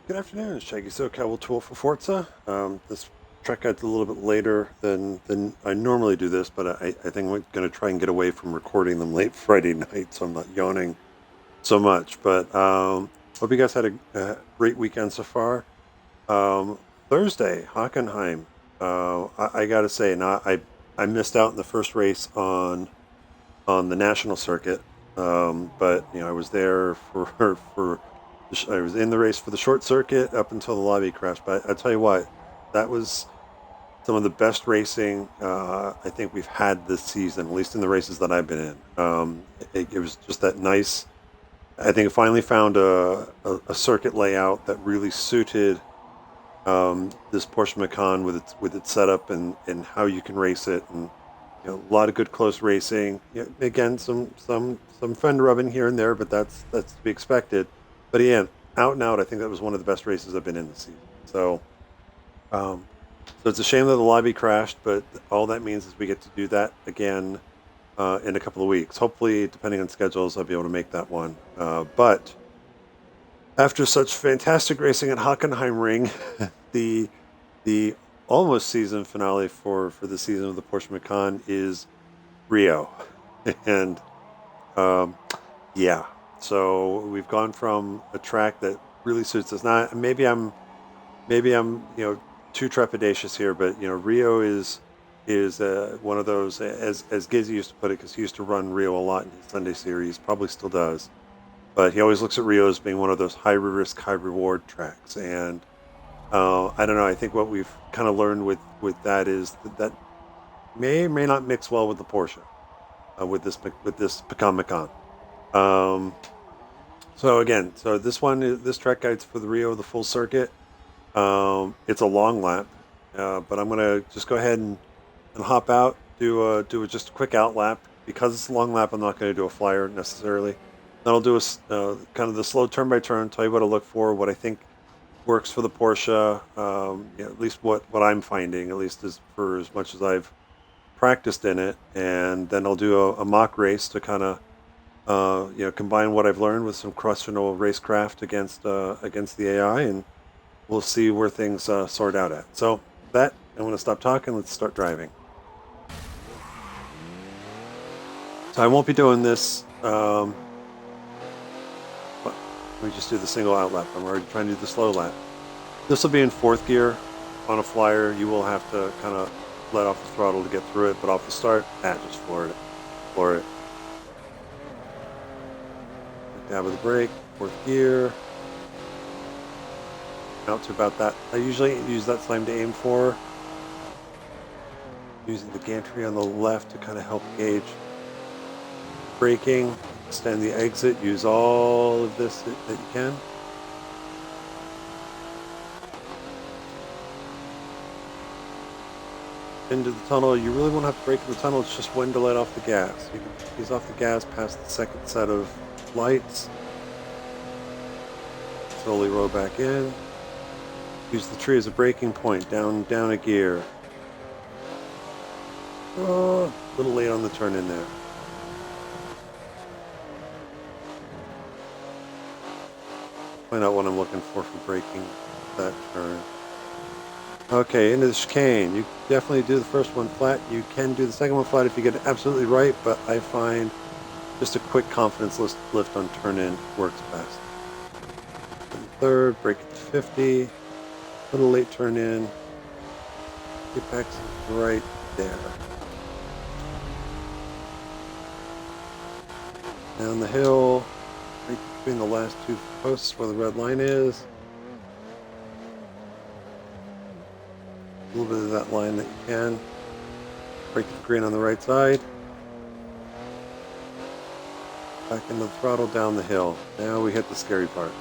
Good afternoon, it's Shaggy SoCal with 2Old4Forza. This trek guide's a little bit later than I normally do this, but I think I'm going to try and get away from recording them late Friday night, so I'm not yawning so much. But hope you guys had a great weekend so far. Thursday, Hockenheim. I got to say, now I missed out in the first race on the national circuit. But I was there I was in the race for the short circuit up until the lobby crash. But I tell you what, that was some of the best racing I think we've had this season, at least in the races that I've been in. It was just that nice. I think I finally found a circuit layout that really suited this Porsche Macan with its setup and how you can race it, and a lot of good close racing. Again, some fender rubbing here and there, but that's to be expected. But again, out and out, I think that was one of the best races I've been in this season. Um, so it's a shame that the lobby crashed, but all that means is we get to do that again in a couple of weeks. Hopefully, depending on schedules, I'll be able to make that one. But after such fantastic racing at Hockenheim Ring, the the almost season finale for the season of the Porsche Macan is Rio, and um, yeah. So we've gone from a track that really suits us. Not maybe I'm too trepidatious here, but Rio is one of those, as Gizzy used to put it, because he used to run Rio a lot in his Sunday series, probably still does. But he always looks at Rio as being one of those high risk, high reward tracks. And I don't know. I think what we've kind of learned with that is that may or may not mix well with the Porsche, with this Pecan Macan. Um, so again, this track guide's for the Rio, the full circuit. It's a long lap, but I'm gonna just go ahead and hop out, just a quick out lap. Because it's a long lap, I'm not going to do a flyer necessarily. Then I'll do kind of the slow turn by turn, tell you what to look for, what I think works for the Porsche, at least what I'm finding, at least for as much as I've practiced in it. And then I'll do a mock race to kind of combine what I've learned with some questionable racecraft against the AI, and we'll see where things sort out at. So that I'm going to stop talking. Let's start driving. So I won't be doing this. Let me just do the single out lap. I'm already trying to do the slow lap. This will be in fourth gear. On a flyer, you will have to kind of let off the throttle to get through it, but off the start, just floor it. Floor it. Dab of the brake, fourth gear. Out to about that. I usually use that slam to aim for. Using the gantry on the left to kind of help gauge braking. Extend the exit. Use all of this that you can. Into the tunnel. You really won't have to brake in the tunnel. It's just when to let off the gas. You can ease off the gas past the second set of lights. Slowly roll back in. Use the tree as a braking point. Down a gear. Oh, a little late on the turn in there. Find out what I'm looking for braking that turn. Okay, into the chicane. You definitely do the first one flat. You can do the second one flat if you get it absolutely right, but I find just a quick confidence lift on turn in works best. And third, brake at 50. Little late turn in. Apex is right there. Down the hill, right between the last two posts where the red line is. A little bit of that line that you can. Brake the green on the right side. Back into the throttle, down the hill. Now we hit the scary part.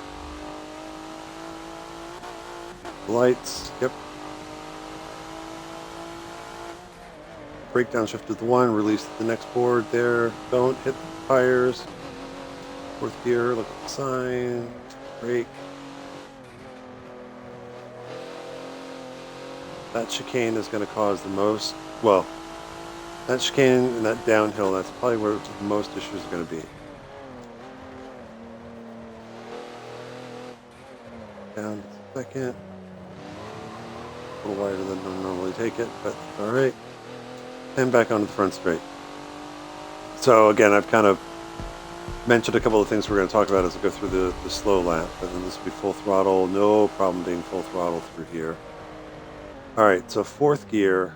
Lights, yep. Brake downshift to the one, release the next board there. Don't hit the tires. Fourth gear, look at the sign. Brake. That chicane is going to cause the most, well, that chicane and that downhill, that's probably where the most issues are going to be. Down Second. A little wider than I normally take it, but all right. And back onto the front straight. So again, I've kind of mentioned a couple of things we're going to talk about as we go through the slow lap, but then this will be full throttle. No problem being full throttle through here. All right, so fourth gear,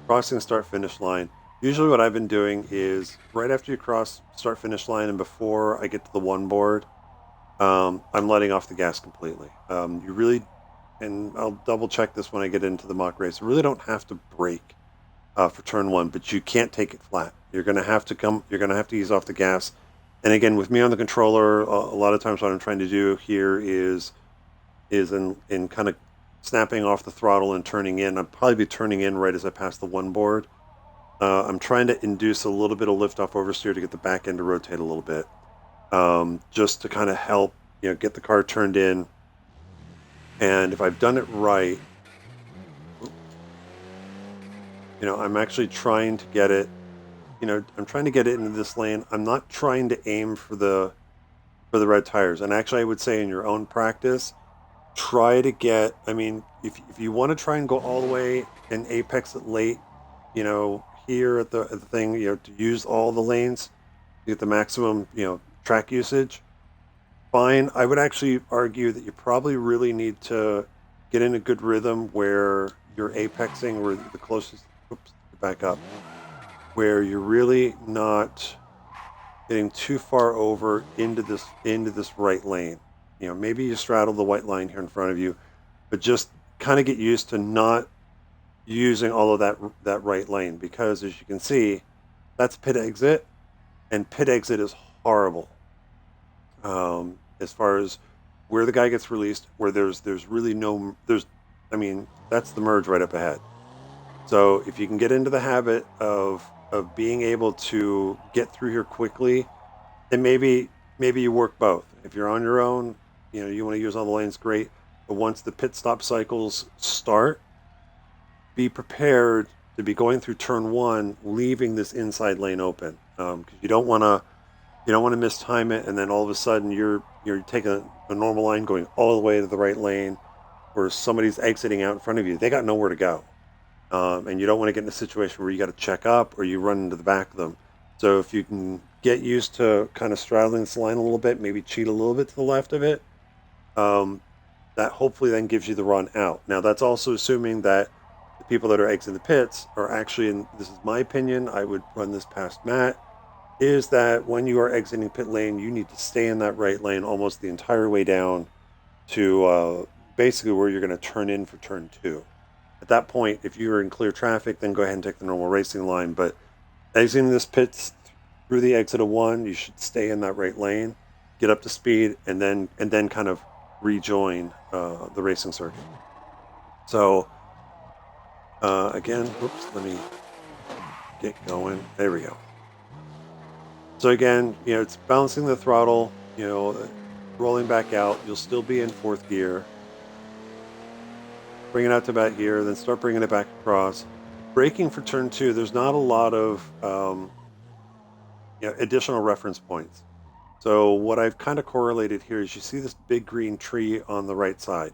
crossing start-finish line. Usually what I've been doing is right after you cross start-finish line and before I get to the one board, I'm letting off the gas completely. You really, and I'll double check this when I get into the mock race, you really don't have to brake for turn one, but you can't take it flat. You're going to have to ease off the gas. And again, with me on the controller, a lot of times what I'm trying to do here is in kind of snapping off the throttle and turning in. I'll probably be turning in right as I pass the one board. I'm trying to induce a little bit of lift off oversteer to get the back end to rotate a little bit, just to kind of help get the car turned in. And if I've done it right, I'm actually trying to get it. I'm trying to get it into this lane. I'm not trying to aim for the red tires. And actually, I would say in your own practice, try to get. I mean, if you want to try and go all the way and apex it late, here at the thing, to use all the lanes, to get the maximum, track usage. Fine. I would actually argue that you probably really need to get in a good rhythm where you're apexing, where the closest. Oops, back up. Where you're really not getting too far over into this right lane. Maybe you straddle the white line here in front of you, but just kind of get used to not using all of that right lane, because as you can see, that's pit exit, and pit exit is horrible. As far as where the guy gets released, where there's really that's the merge right up ahead. So if you can get into the habit of being able to get through here quickly, and maybe you work both. If you're on your own, you want to use all the lanes, great. But once the pit stop cycles start, be prepared to be going through turn one, leaving this inside lane open, because you don't want to mistime it, and then all of a sudden you're taking a normal line going all the way to the right lane, where somebody's exiting out in front of you. They got nowhere to go. And you don't want to get in a situation where you got to check up or you run into the back of them. So if you can get used to kind of straddling this line a little bit, maybe cheat a little bit to the left of it, that hopefully then gives you the run out. Now, that's also assuming that the people that are exiting the pits are actually, and this is my opinion, I would run this past Matt, is that when you are exiting pit lane, you need to stay in that right lane almost the entire way down to basically where you're going to turn in for turn two. At that point, if you're in clear traffic, then go ahead and take the normal racing line. But exiting this pits through the exit of one, you should stay in that right lane, get up to speed, and then kind of rejoin the racing circuit. So again, oops, let me get going. There we go. So again, it's balancing the throttle, rolling back out. You'll still be in fourth gear. Bring it out to about here, then start bringing it back across. Braking for turn two, there's not a lot of additional reference points. So what I've kind of correlated here is you see this big green tree on the right side.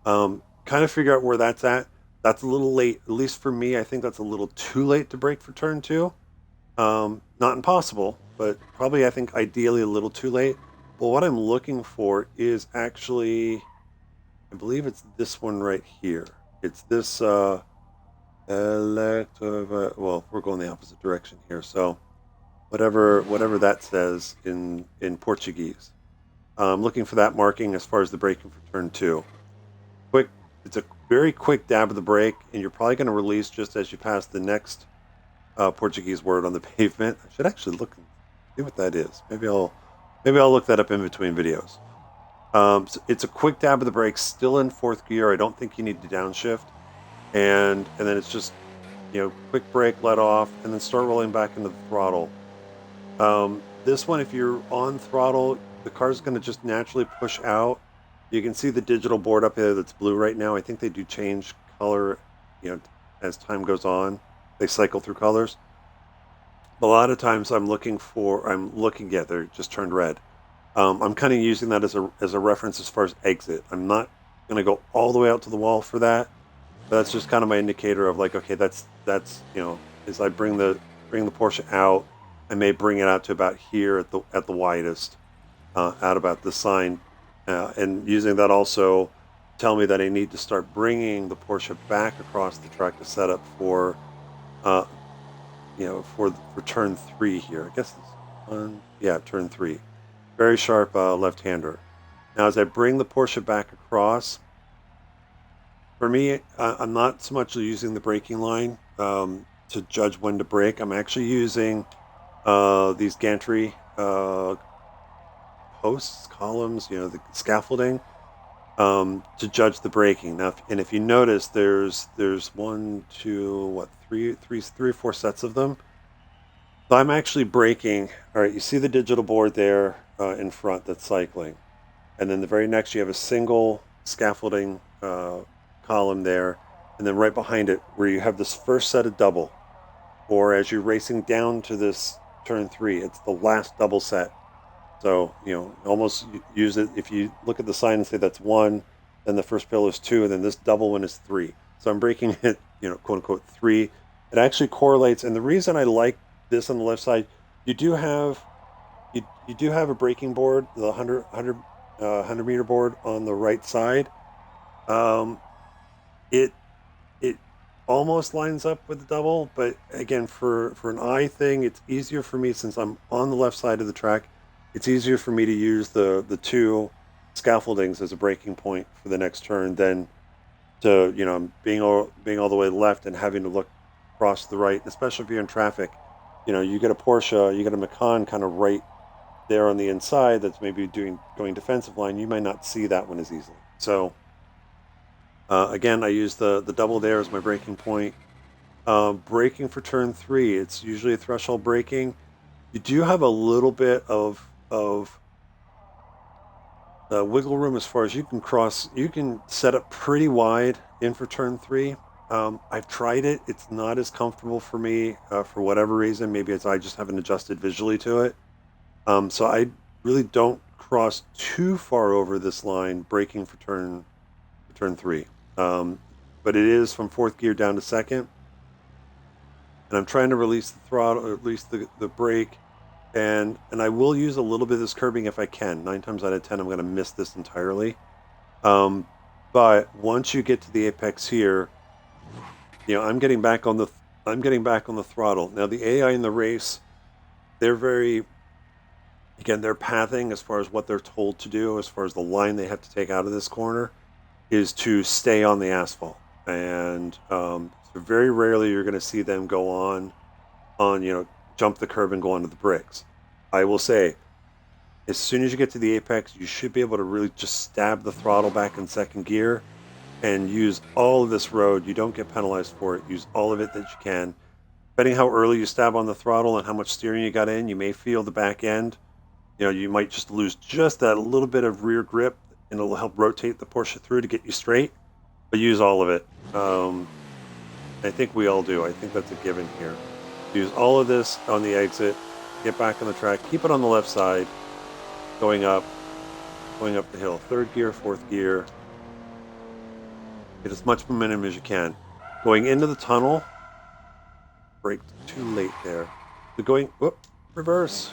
Kind of figure out where that's at. That's a little late, at least for me. I think that's a little too late to brake for turn two. Not impossible, but probably I think ideally a little too late. Well, what I'm looking for is actually, I believe it's this one right here. It's this well, we're going the opposite direction here. So whatever that says in Portuguese. I'm looking for that marking as far as the braking for turn two. It's a very quick dab of the brake, and you're probably going to release just as you pass the next Portuguese word on the pavement. I should actually look and see what that is. Maybe I'll look that up in between videos. So it's a quick dab of the brake, still in fourth gear. I don't think you need to downshift, and then it's just quick brake, let off, and then start rolling back into the throttle. This one, if you're on throttle, the car's going to just naturally push out. You can see the digital board up there that's blue right now. I think they do change color, as time goes on. They cycle through colors. A lot of times they're just turned red. I'm kind of using that as a reference as far as exit. I'm not going to go all the way out to the wall for that, but that's just kind of my indicator of like, okay, that's as I bring the Porsche out, I may bring it out to about here at the widest, out about the sign, and using that also tell me that I need to start bringing the Porsche back across the track to set up for, uh, for turn 3 here. I guess it's yeah, turn 3. Very sharp left-hander. Now, as I bring the Porsche back across, for me, I'm not so much using the braking line to judge when to brake. I'm actually using these gantry posts, columns, the scaffolding, to judge the braking. Now, and if you notice, there's one, two, what, three or four sets of them. So I'm actually braking. All right, you see the digital board there in front that's cycling. And then the very next, you have a single scaffolding column there. And then right behind it, where you have this first set of double, or as you're racing down to this turn 3, it's the last double set. So, almost use it. If you look at the sign and say that's 1, then the first pillar is 2, and then this double one is 3. So I'm braking it, quote unquote 3. It actually correlates. And the reason I like this on the left side, you do have a braking board, the 100 meter board on the right side. It it almost lines up with the double, but again, for an eye thing, it's easier for me since I'm on the left side of the track. It's easier for me to use the two scaffoldings as a braking point for the next turn than to being all the way left and having to look across the right, especially if you're in traffic. You get a Porsche, you get a Macan kind of right there on the inside that's maybe going defensive line. You might not see that one as easily. So again, I use the double there as my braking point. Braking for turn 3, it's usually a threshold braking. You do have a little bit of wiggle room as far as you can set up pretty wide in for turn 3. I've tried it. It's not as comfortable for me for whatever reason. Maybe I just haven't adjusted visually to it. So I really don't cross too far over this line braking for turn 3. But it is from 4th gear down to 2nd. And I'm trying to release the throttle, or at least the brake. And I will use a little bit of this curbing if I can. 9 times out of 10, I'm going to miss this entirely. But once you get to the apex here, I'm getting back on the throttle. Now the AI in the race, they're they're pathing as far as what they're told to do, as far as the line they have to take out of this corner, is to stay on the asphalt. And so very rarely you're going to see them go on jump the curb and go onto the bricks. I will say, as soon as you get to the apex, you should be able to really just stab the throttle back in 2nd gear and use all of this road. You don't get penalized for it. Use all of it that you can. Depending how early you stab on the throttle and how much steering you got in, you may feel the back end. You might just lose just that little bit of rear grip, and it'll help rotate the Porsche through to get you straight. But use all of it. I think we all do. I think that's a given here. Use all of this on the exit. Get back on the track. Keep it on the left side. Going up the hill. 3rd gear, 4th gear. Get as much momentum as you can. Going into the tunnel. Brake too late there. So reverse.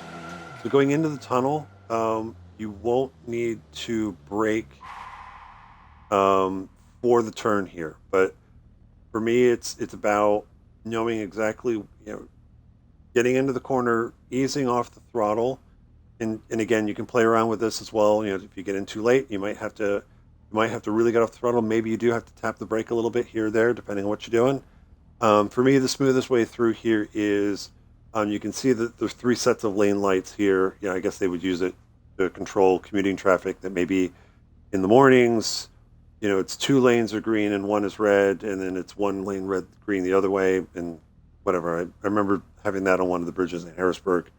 So going into the tunnel, you won't need to brake for the turn here. But for me, it's about knowing exactly, getting into the corner, easing off the throttle. And again, you can play around with this as well. If you get in too late, you might have to really get off the throttle. Maybe you do have to tap the brake a little bit here or there, depending on what you're doing. For me, the smoothest way through here is, you can see that there's 3 sets of lane lights here. I guess they would use it to control commuting traffic that maybe in the mornings, it's 2 lanes are green and 1 is red, and then it's 1 lane red, green the other way, and whatever. I remember having that on one of the bridges in Harrisburg.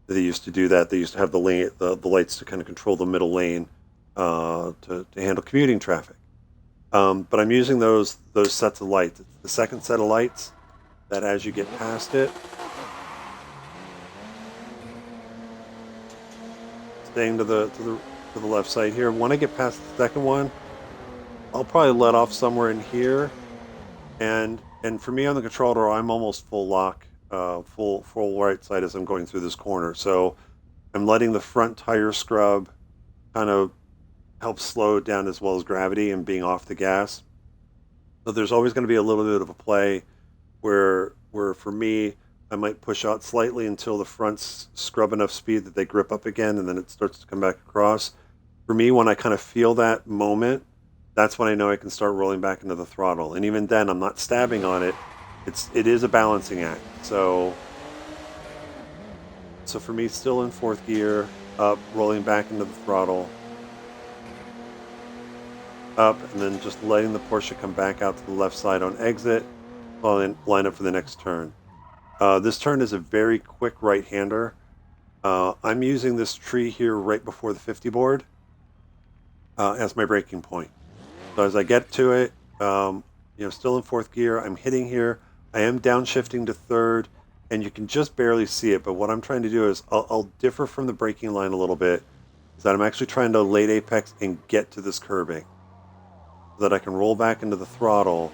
They used to do that. They used to have the lights to kind of control the middle lane to handle commuting traffic. But I'm using those sets of lights. It's the second set of lights that as you get past it, staying to the left side here. When I get past the second one, I'll probably let off somewhere in here. And for me on the controller, I'm almost full lock, full right side as I'm going through this corner. So I'm letting the front tire scrub kind of help slow it down as well as gravity and being off the gas. So there's always going to be a little bit of a play where for me I might push out slightly until the fronts scrub enough speed that they grip up again, and then it starts to come back across. For me, when I kind of feel that moment, that's when I know I can start rolling back into the throttle. And even then, I'm not stabbing on it. It is a balancing act. So for me, still in fourth gear, up, rolling back into the throttle, up, and then just letting the Porsche come back out to the left side on exit, while then line up for the next turn. This turn is a very quick right-hander. I'm using this tree here right before the 50 board as my braking point. So as I get to it, still in fourth gear, I'm hitting here. I am downshifting to third, and you can just barely see it. But what I'm trying to do is I'll differ from the braking line a little bit, is that I'm actually trying to late apex and get to this curbing so that I can roll back into the throttle,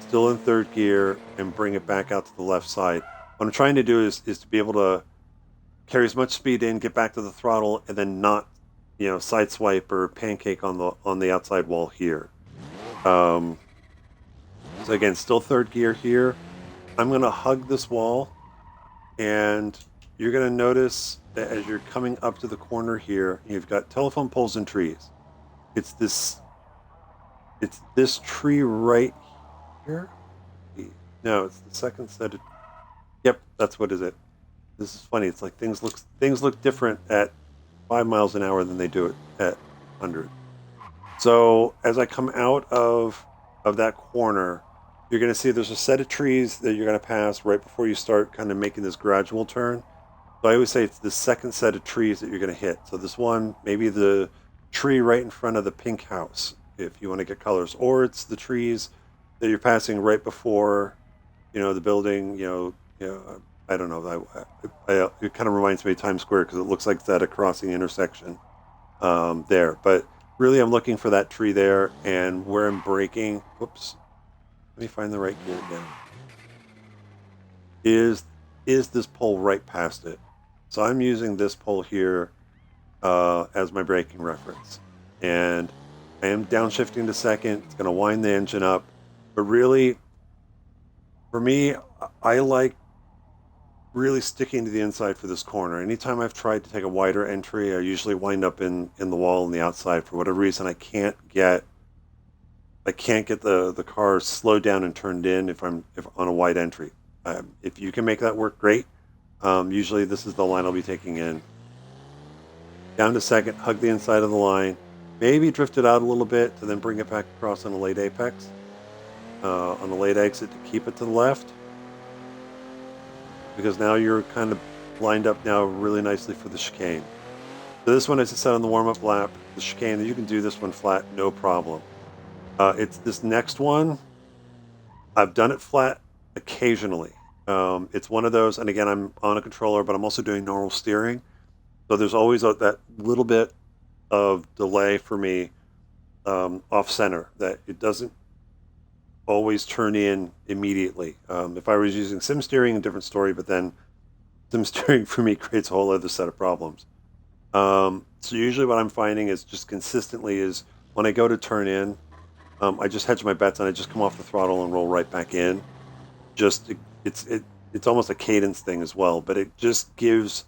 still in third gear, and bring it back out to the left side. What I'm trying to do is to be able to carry as much speed in, get back to the throttle, and then not side swipe or pancake on the outside wall here. So again, still third gear here. I'm going to hug this wall, and you're going to notice that as you're coming up to the corner here, you've got telephone poles and trees. It's this tree right here. No, it's the second set of. Yep, that's what is it. This is funny. It's like things look different at 5 miles an hour than they do it at 100. So as I come out of that corner, you're going to see there's a set of trees that you're going to pass right before you start kind of making this gradual turn. So I always say it's the second set of trees that you're going to hit. So this one, maybe the tree right in front of the pink house, if you want to get colors, or it's the trees that you're passing right before, the building, I don't know. It kind of reminds me of Times Square because it looks like it's at a crossing intersection there. But really, I'm looking for that tree there, and where I'm braking. Whoops. Let me find the right gear again. Is this pole right past it? So I'm using this pole here as my braking reference, and I am downshifting to second. It's going to wind the engine up, but really, for me, I like really sticking to the inside for this corner. Anytime I've tried to take a wider entry, I usually wind up in the wall on the outside. For whatever reason, I can't get the car slowed down and turned in if on a wide entry. If you can make that work, great. Usually this is the line I'll be taking in. Down to second, hug the inside of the line, maybe drift it out a little bit to then bring it back across on a late apex, on the late exit to keep it to the left. Because now you're kind of lined up now really nicely for the chicane. So this one, as I said on the warm-up lap, the chicane, you can do this one flat, no problem. It's this next one, I've done it flat occasionally. It's one of those, and again, I'm on a controller, but I'm also doing normal steering. So there's always that little bit of delay for me off center, that it doesn't always turn in immediately. If I was using sim steering, a different story, but then sim steering for me creates a whole other set of problems. So usually what I'm finding is just consistently is when I go to turn in, I just hedge my bets and I just come off the throttle and roll right back in. It's almost a cadence thing as well, but it just gives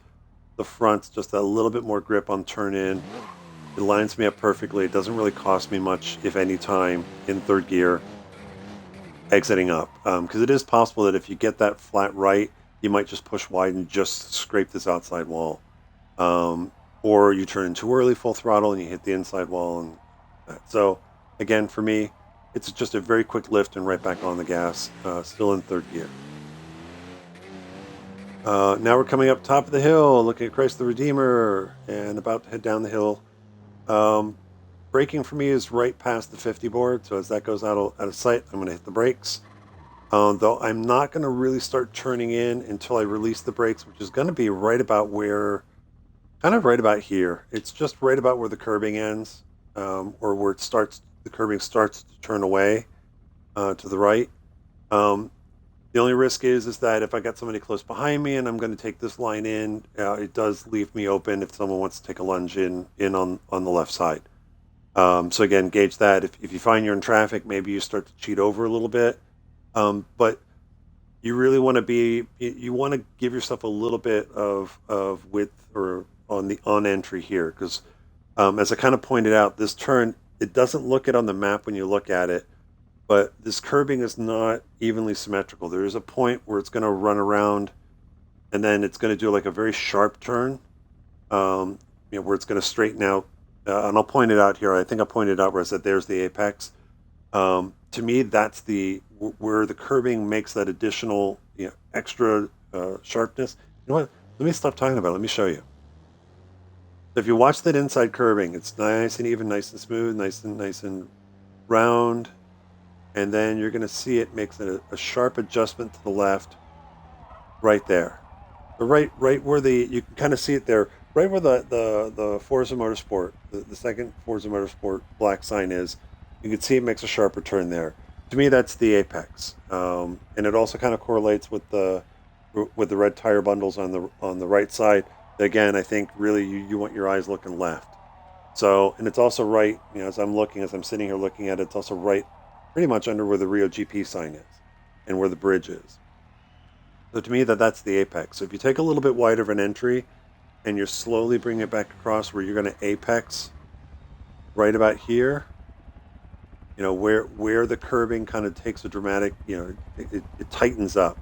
the front just a little bit more grip on turn in. It lines me up perfectly. It doesn't really cost me much, if any, time in third gear exiting up, because it is possible that if you get that flat right, you might just push wide and just scrape this outside wall, or you turn in too early full throttle and you hit the inside wall. And so again, for me, it's just a very quick lift and right back on the gas, still in third gear. Now we're coming up top of the hill, looking at Christ the Redeemer, and about to head down the hill. Braking for me is right past the 50 board, so as that goes out of sight, I'm going to hit the brakes. Though I'm not going to really start turning in until I release the brakes, which is going to be right about where kind of right about here. It's just right about where the curbing ends, or where it starts. The curbing starts to turn away to the right. Um, the only risk is that if I got somebody close behind me and I'm going to take this line in, it does leave me open if someone wants to take a lunge in on the left side. So again, gauge that. If you find you're in traffic, maybe you start to cheat over a little bit. But you really want to be you want to give yourself a little bit of width or on entry here because as I kind of pointed out, this turn it doesn't look it on the map when you look at it, but this curbing is not evenly symmetrical. There is a point where it's going to run around and then it's going to do like a very sharp turn, where it's going to straighten out. And I'll point it out here. I think I pointed out where I said there's the apex. To me, that's where the curbing makes that additional, extra sharpness. You know what? Let me stop talking about it. Let me show you. So if you watch that inside curbing, it's nice and even, nice and smooth, nice and round, and then you're going to see it makes a sharp adjustment to the left, right there. The right where you can kind of see it there, right where the Forza Motorsport, the second Forza Motorsport black sign is. You can see it makes a sharper turn there. To me, that's the apex, and it also kind of correlates with the red tire bundles on the right side. Again, I think really you want your eyes looking left. So, and it's also right, as I'm sitting here looking at it, it's also right, pretty much under where the Rio GP sign is, and where the bridge is. So to me, that's the apex. So if you take a little bit wider of an entry, and you're slowly bringing it back across where you're going to apex, right about here, where the curbing kind of takes a dramatic, it tightens up.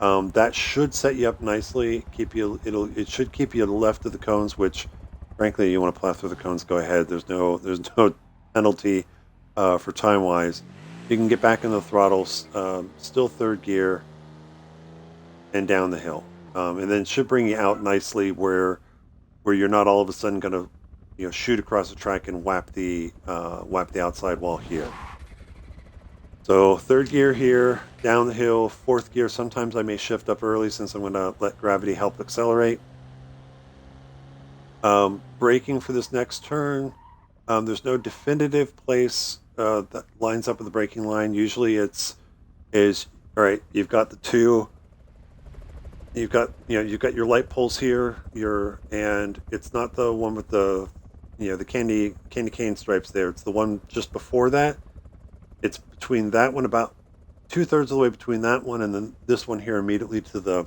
That should set you up nicely. It should keep you to the left of the cones, which, frankly, you want to plow through the cones. Go ahead. There's no penalty for time wise. You can get back in the throttles, still third gear, and down the hill, and then it should bring you out nicely where you're not all of a sudden going to shoot across the track and whap the outside wall here. So third gear here, down the hill, fourth gear. Sometimes I may shift up early since I'm going to let gravity help accelerate. Braking for this next turn. There's no definitive place that lines up with the braking line. Usually is all right. You've got the two. You've got your light poles here. And it's not the one with the the candy cane stripes there. It's the one just before that. It's between that one, about 2/3 of the way between that one and then this one here immediately to the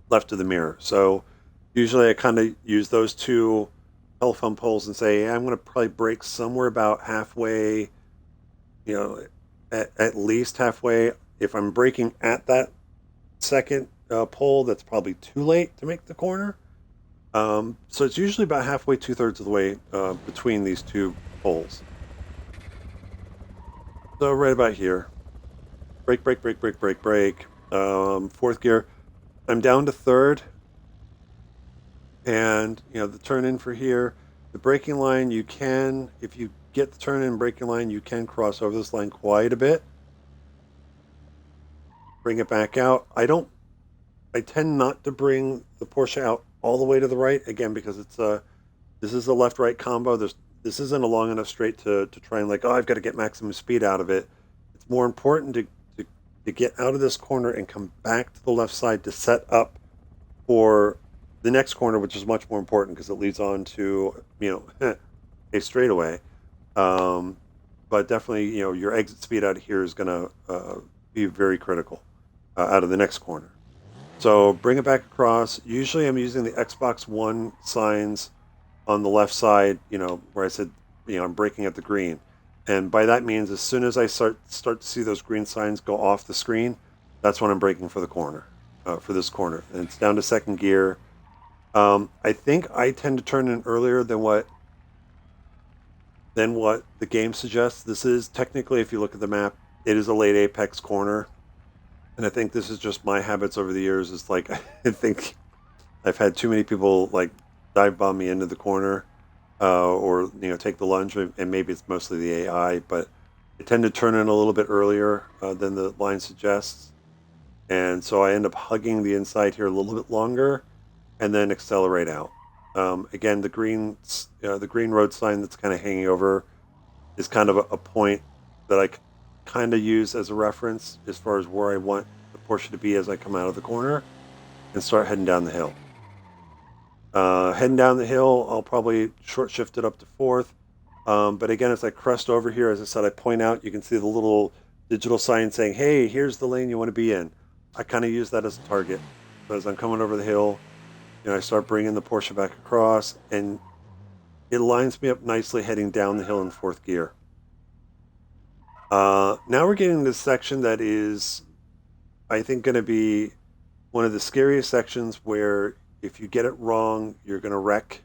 left of the mirror. So usually I kind of use those two telephone poles and say, I'm going to probably brake somewhere about halfway, at least halfway. If I'm braking at that second pole, that's probably too late to make the corner. So it's usually about halfway, 2/3 of the way between these two poles. So right about here, brake. Fourth gear, I'm down to third, and the turn in for here, the braking line. You can, if you get the turn in braking line, you can cross over this line quite a bit. Bring it back out. I tend not to bring the Porsche out all the way to the right, again, because this is a left-right combo. This isn't a long enough straight to try and I've got to get maximum speed out of it. It's more important to get out of this corner and come back to the left side to set up for the next corner, which is much more important because it leads on to, a straightaway. But definitely, your exit speed out of here is going to be very critical out of the next corner. So bring it back across. Usually I'm using the Xbox One signs on the left side, where I said, I'm braking at the green. And by that means, as soon as I start to see those green signs go off the screen, that's when I'm braking for the corner, for this corner. And it's down to second gear. I think I tend to turn in earlier than what the game suggests. This is technically, if you look at the map, it is a late apex corner. And I think this is just my habits over the years. It's I think I've had too many people dive bomb me into the corner, or take the lunge, and maybe it's mostly the AI, but I tend to turn in a little bit earlier than the line suggests, and so I end up hugging the inside here a little bit longer, and then accelerate out. Again, the green road sign that's kind of hanging over is kind of a point that I kind of use as a reference as far as where I want the Porsche to be as I come out of the corner and start heading down the hill. Heading down the hill, I'll probably short shift it up to fourth. But again, as I crest over here, as I said, I point out, you can see the little digital sign saying, hey, here's the lane you want to be in. I kind of use that as a target. So as I'm coming over the hill, I start bringing the Porsche back across, and it lines me up nicely heading down the hill in fourth gear. Now we're getting this section that is, I think, going to be one of the scariest sections where if you get it wrong, you're going to wreck.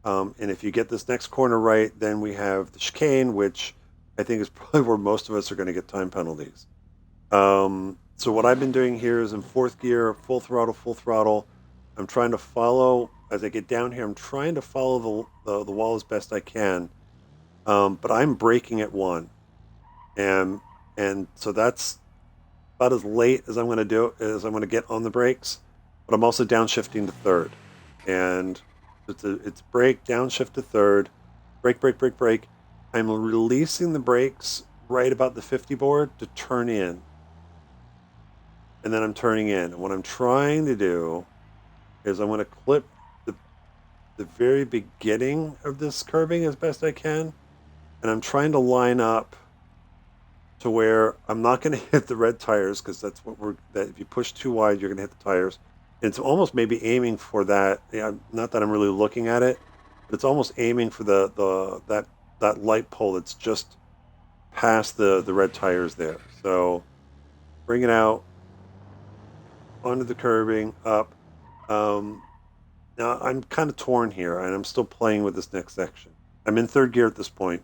And if you get this next corner right, then we have the chicane, which I think is probably where most of us are going to get time penalties. So what I've been doing here is in fourth gear, full throttle, full throttle. I'm trying to follow, as I get down here, I'm trying to follow the wall as best I can. But I'm braking at one. And so that's about as late as I'm going to do, as I'm going to get on the brakes. But I'm also downshifting to third. And it's brake, downshift to third, brake, brake, brake, brake. I'm releasing the brakes right about the 50 board to turn in. And then I'm turning in. And what I'm trying to do is I'm going to clip the very beginning of this curbing as best I can. And I'm trying to line up to where I'm not going to hit the red tires, because that's that if you push too wide, you're going to hit the tires. And it's almost maybe aiming for that. Not that I'm really looking at it, but it's almost aiming for that light pole that's just past the red tires there. So bring it out onto the curbing up. Now I'm kind of torn here, and I'm still playing with this next section. I'm in third gear at this point.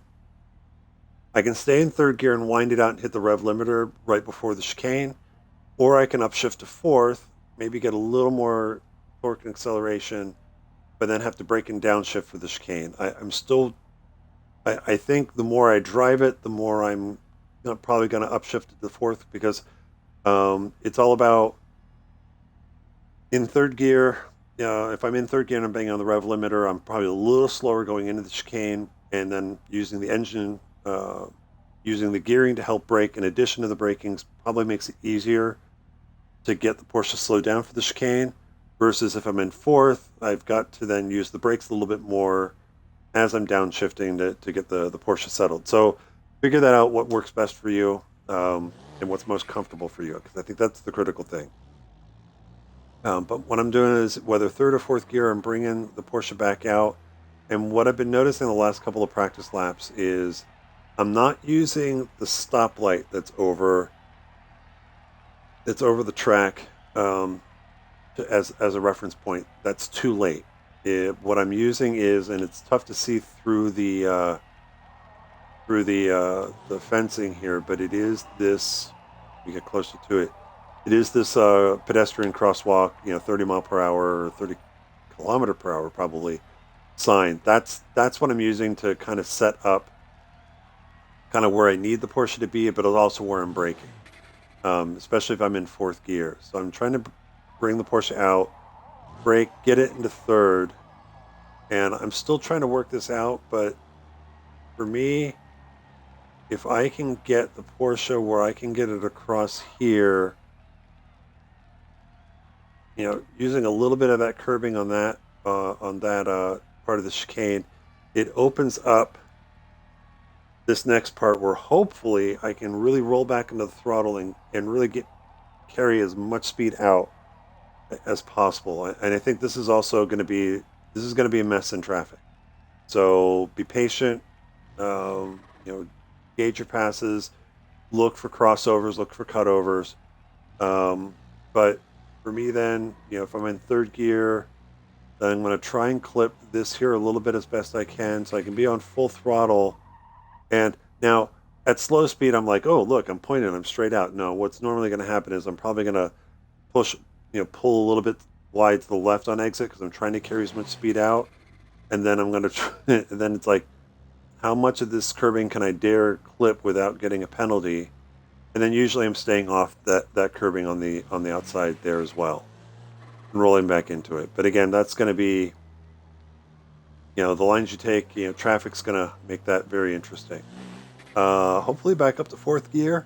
I can stay in third gear and wind it out and hit the rev limiter right before the chicane, or I can upshift to fourth, maybe get a little more torque and acceleration, but then have to brake and downshift for the chicane. I think the more I drive it, the more I'm probably going to upshift to the fourth, because it's all about in third gear. If I'm in third gear and I'm banging on the rev limiter, I'm probably a little slower going into the chicane, and then using the engine, using the gearing to help brake in addition to the braking probably makes it easier to get the Porsche slowed down for the chicane, versus if I'm in fourth, I've got to then use the brakes a little bit more as I'm downshifting to get the Porsche settled. So figure that out, what works best for you, and what's most comfortable for you, because I think that's the critical thing. But what I'm doing is, whether third or fourth gear, I'm bringing the Porsche back out. And what I've been noticing the last couple of practice laps is I'm not using the stoplight that's over the track as a reference point. That's too late. What I'm using is, and it's tough to see through the fencing here, but it is this. We get closer to it. It is this pedestrian crosswalk, 30 mile per hour or 30 kilometer per hour probably sign. That's what I'm using to kind of set up kind of where I need the Porsche to be, but also where I'm braking, especially if I'm in fourth gear. So I'm trying to bring the Porsche out, brake, get it into third, and I'm still trying to work this out. But for me, if I can get the Porsche where I can get it across here, using a little bit of that curbing on that part of the chicane, it opens up this next part where hopefully I can really roll back into the throttle and really carry as much speed out as possible. And I think this is also going to be a mess in traffic. So be patient. Gauge your passes. Look for crossovers. Look for cutovers. But for me, then, if I'm in third gear, then I'm going to try and clip this here a little bit as best I can, so I can be on full throttle. And now at slow speed, I'm like, oh, look, I'm pointing, I'm straight out. No, what's normally going to happen is I'm probably going to pull a little bit wide to the left on exit, because I'm trying to carry as much speed out. And then I'm going to and then it's like, how much of this curbing can I dare clip without getting a penalty? And then usually I'm staying off that curbing on the outside there as well, and rolling back into it. But again, that's going to be the lines you take, traffic's going to make that very interesting. Hopefully back up to fourth gear,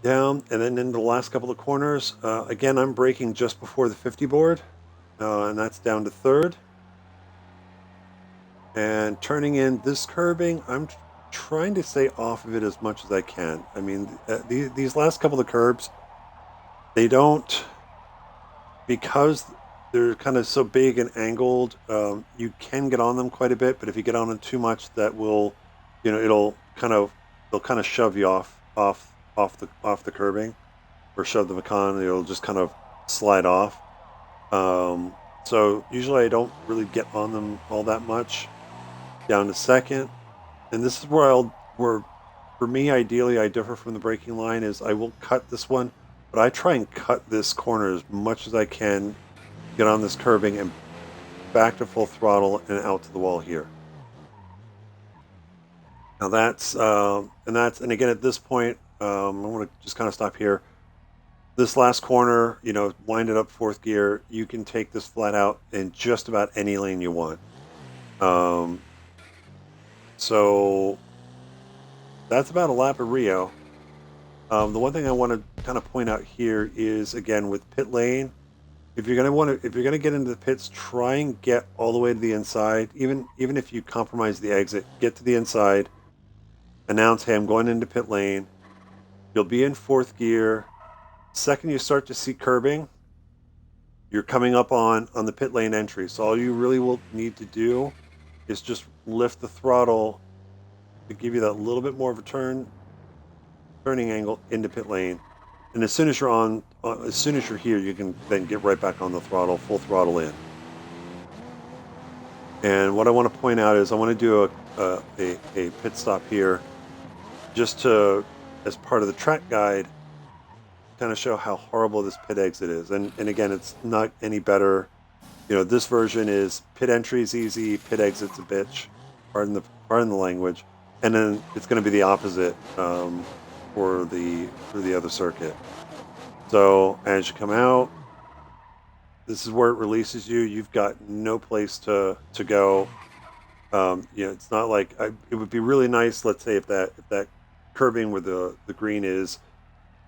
down, and then into the last couple of corners. Again, I'm braking just before the 50 board, and that's down to third. And turning in this curbing, I'm trying to stay off of it as much as I can. I mean, these last couple of curbs, they don't, because they're kind of so big and angled, you can get on them quite a bit, but if you get on them too much, that will, they'll kind of shove you off the curbing, or shove the Macan. It'll just kind of slide off. So usually I don't really get on them all that much. Down to second, and this is where for me, ideally, I differ from the braking line. Is I will cut this one, but I try and cut this corner as much as I can, get on this curbing and back to full throttle and out to the wall here. Now and again at this point, I want to just kind of stop here. This last corner, wind it up fourth gear. You can take this flat out in just about any lane you want. So that's about a lap of Rio. The one thing I want to kind of point out here is, again, with pit lane, if you're gonna get into the pits, try and get all the way to the inside. Even if you compromise the exit, get to the inside. Announce, hey, I'm going into pit lane. You'll be in fourth gear. Second, you start to see curbing, you're coming up on the pit lane entry. So all you really will need to do is just lift the throttle to give you that little bit more of a turning angle into pit lane. And as soon as you're here, you can then get right back on the throttle, full throttle in. And what I want to point out is I want to do a pit stop here, just to, as part of the track guide, kind of show how horrible this pit exit is. And again, it's not any better. This version is pit entry is easy, pit exit's a bitch. Pardon the language. And then it's going to be the opposite for the other circuit. So as you come out, this is where it releases you. You've got no place to go. It's not like it would be really nice. Let's say if that curbing where the green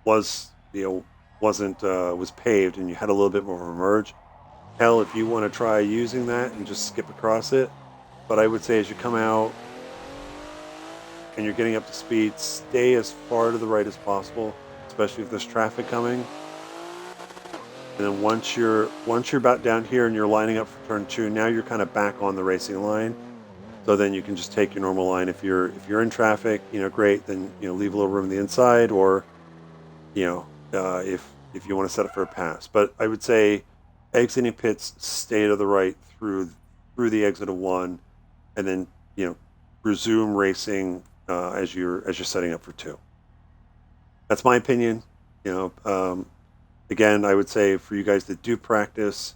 was paved and you had a little bit more of a merge. Hell, if you want to try using that and just skip across it. But I would say as you come out and you're getting up to speed, stay as far to the right as possible, especially if there's traffic coming. And then once you're about down here and you're lining up for turn 2, now you're kind of back on the racing line. So then you can just take your normal line. If you're in traffic, great. Then leave a little room on the inside, or if you want to set it for a pass. But I would say exiting pits, stay to the right through the exit of 1, and then resume racing as you're setting up for 2. That's my opinion. Again, I would say for you guys that do practice,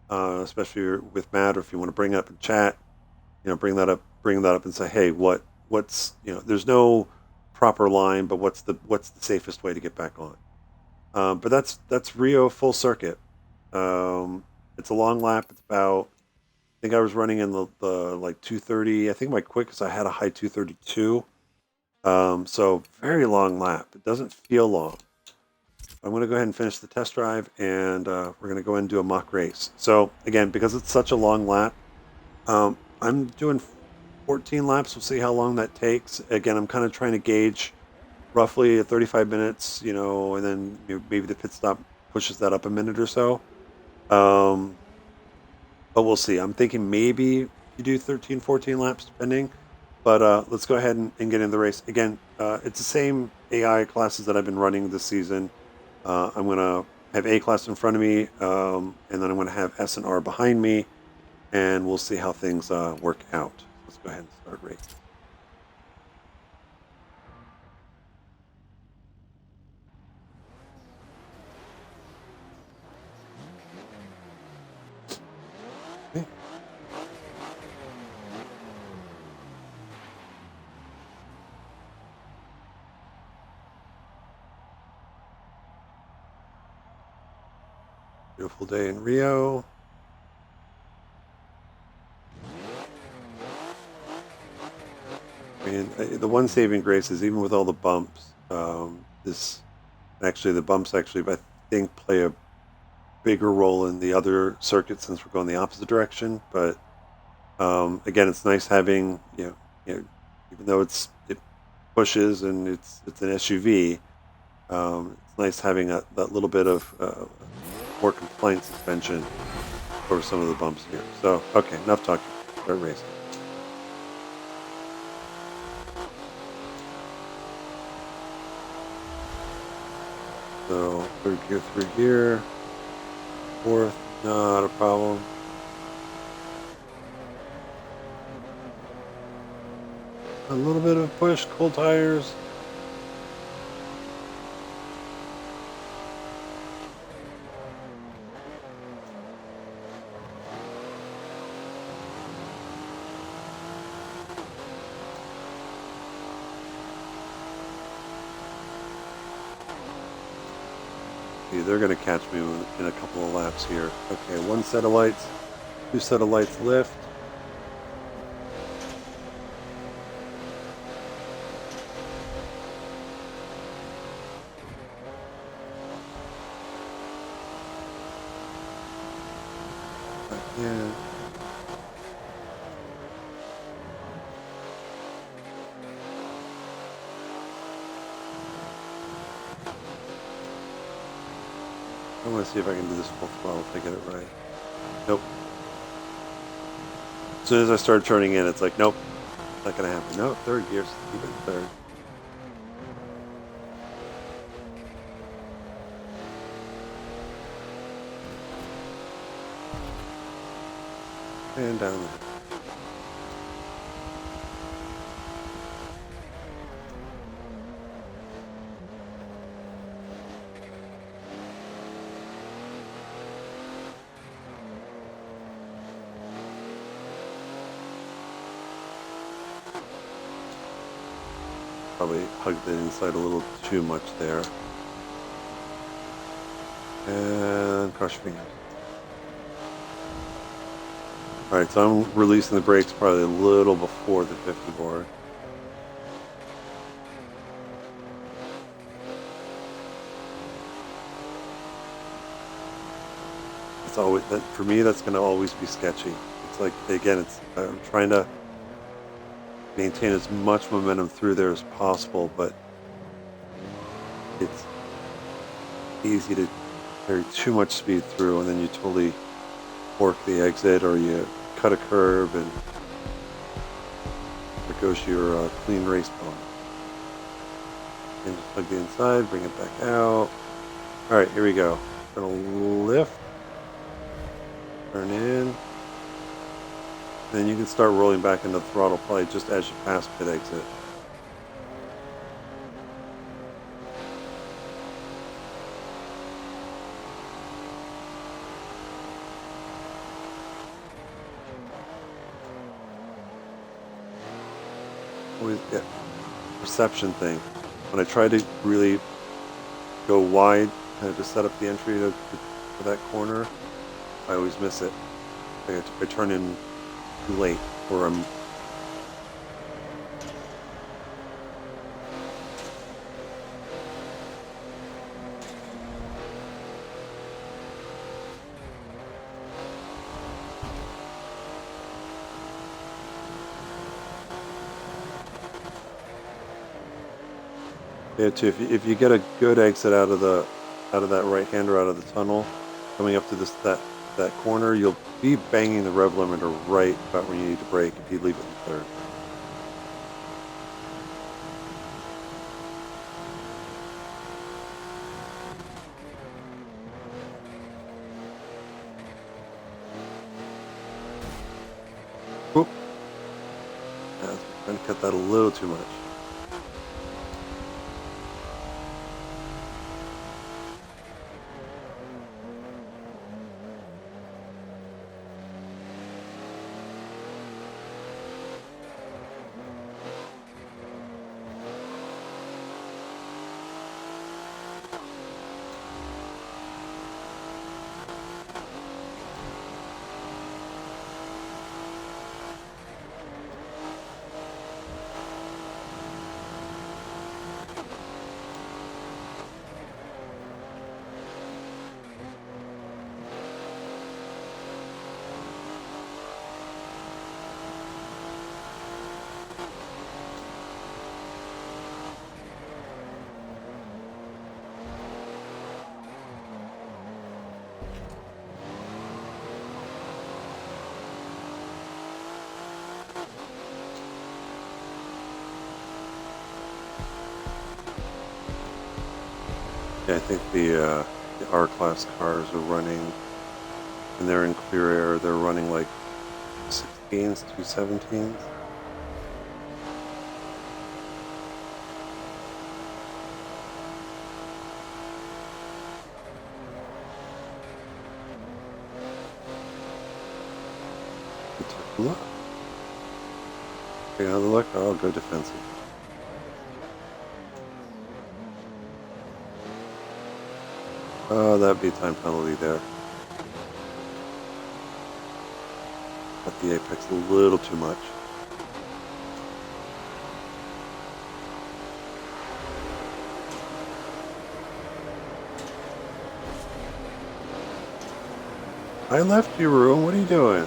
especially with Matt, or if you want to bring it up in chat, bring that up and say, hey, what's there's no proper line, but what's the safest way to get back on? But that's Rio-Full circuit. It's a long lap. It's about, I think I was running in the like 2:30. I think my quickest, I had a high 2:32. So very long lap. It doesn't feel long. I'm going to go ahead and finish the test drive, and we're going to go ahead and do a mock race. So again, because it's such a long lap, I'm doing 14 laps. We'll see how long that takes. Again, I'm kind of trying to gauge roughly 35 minutes, and then maybe the pit stop pushes that up a minute or so. But we'll see. I'm thinking maybe you do 13, 14 laps, depending. But let's go ahead and get into the race. Again, it's the same AI classes that I've been running this season. I'm going to have A class in front of me, and then I'm going to have S and R behind me, and we'll see how things work out. Let's go ahead and start racing. Okay. Beautiful day in Rio. And the one saving grace is even with all the bumps, the bumps actually I think play a bigger role in the other circuit since we're going the opposite direction. But again, it's nice having even though it pushes and it's an SUV, it's nice having that little bit of more compliant suspension over some of the bumps here. So okay, enough talking. Start racing. So third gear through here, fourth, not a problem. A little bit of a push, cold tires. They're going to catch me in a couple of laps here. Okay, one set of lights, two set of lights lift. Yeah. I want to see if I can do this full throttle if I get it right. Nope. As soon as I start turning in, it's like, nope, not going to happen. No, third gear, keep it in third. And down there. Probably hugged the inside a little too much there. And cross your fingers. Alright, so I'm releasing the brakes probably a little before the 50 board. It's always that for me. That's going to always be sketchy. It's like again, I'm trying to maintain as much momentum through there as possible, but it's easy to carry too much speed through, and then you totally fork the exit, or you cut a curb, and there goes your clean race bone. And just plug the inside, bring it back out. All right, here we go. Gonna lift, turn in. Then you can start rolling back into the throttle probably just as you pass pit exit. Always get perception thing. When I try to really go wide, kind of to set up the entry to that corner, I always miss it. I turn in too late, or I'm too. If you get a good exit out of that right hander out of the tunnel, coming up to that corner, you'll be banging the rev limiter right about when you need to brake if you leave it in third. Oop. Yeah, I'm trying to cut that a little too much. Yeah, I think the R-Class cars are running, and they're in clear air, they're running like 16s, 217s. We took a look. Take another look. Oh, go defensive. Oh, that'd be a time penalty there. At the apex a little too much. I left your room. What are you doing?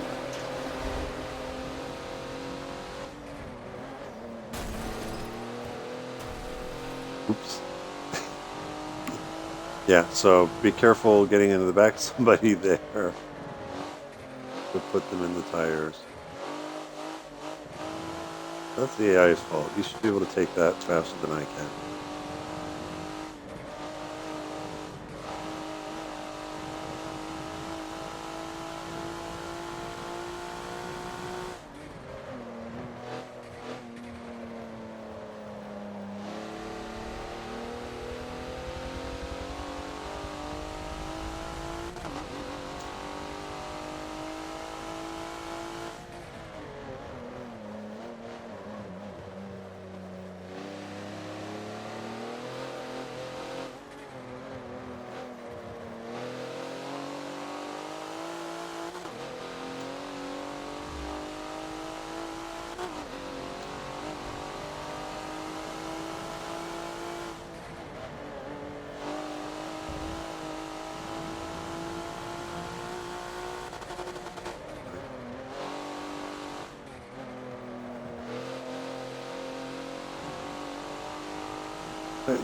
Oops. Yeah, so be careful getting into the back of somebody there to put them in the tires. That's the AI's fault. You should be able to take that faster than I can.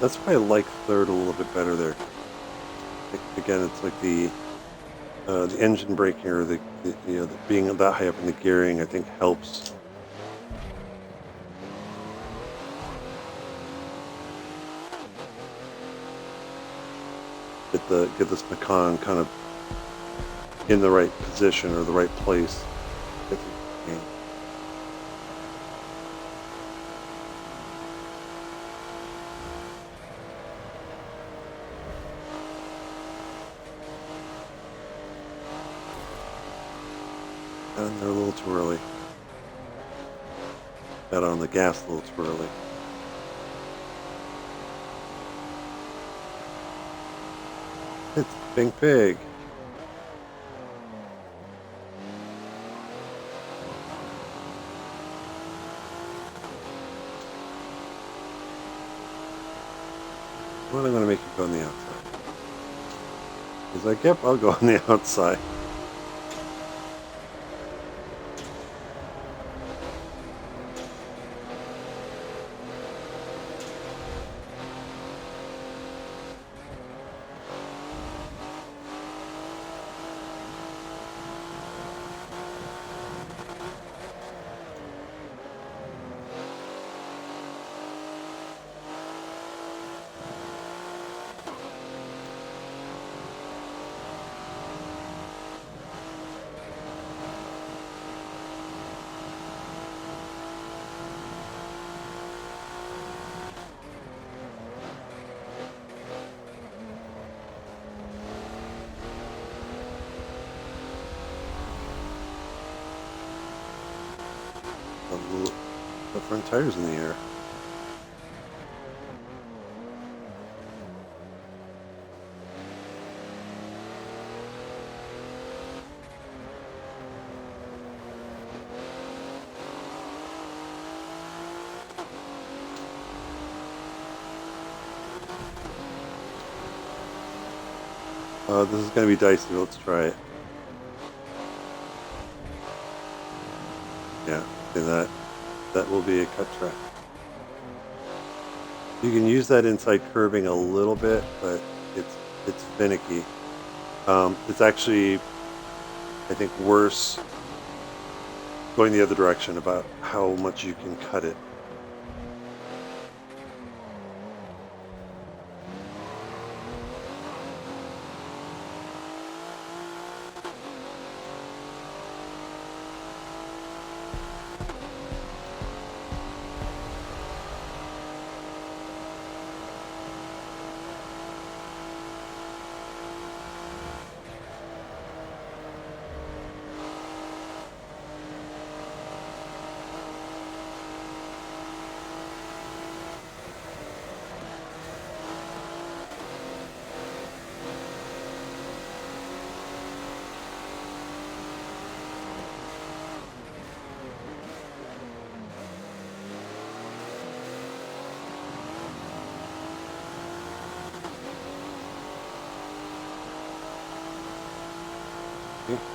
That's why I like third a little bit better there. Again, it's like the engine braking or the being that high up in the gearing, I think helps. Get this Macan kind of in the right position or the right place. Get the game. And they're a little too early. Got on the gas a little too early. It's Pink Pig. Well, I'm going to make you go on the outside. He's like, yep, I'll go on the outside. The front tires in the air. This is going to be dicey. Let's try it. Yeah, and that will be a cut track. You can use that inside curbing a little bit, but it's finicky. It's actually, I think, worse going the other direction about how much you can cut it.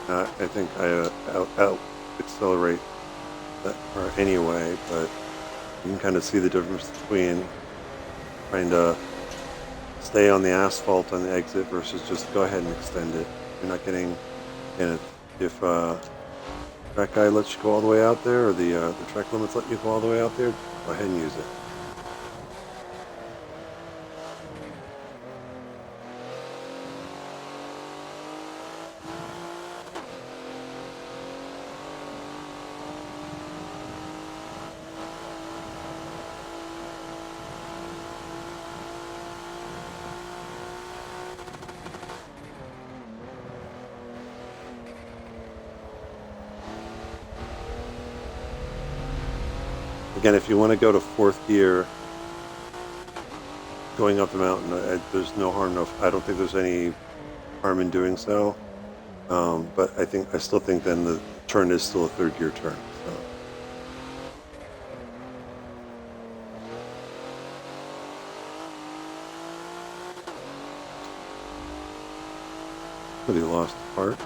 I think I out accelerate that car anyway, but you can kind of see the difference between trying to stay on the asphalt on the exit versus just go ahead and extend it. You're not getting, and if track guy lets you go all the way out there, or the track limits let you go all the way out there, go ahead and use it. Again, if you want to go to fourth gear, going up the mountain, there's no harm. I don't think there's any harm in doing so. But I still think then the turn is still a third gear turn. So. But he lost part.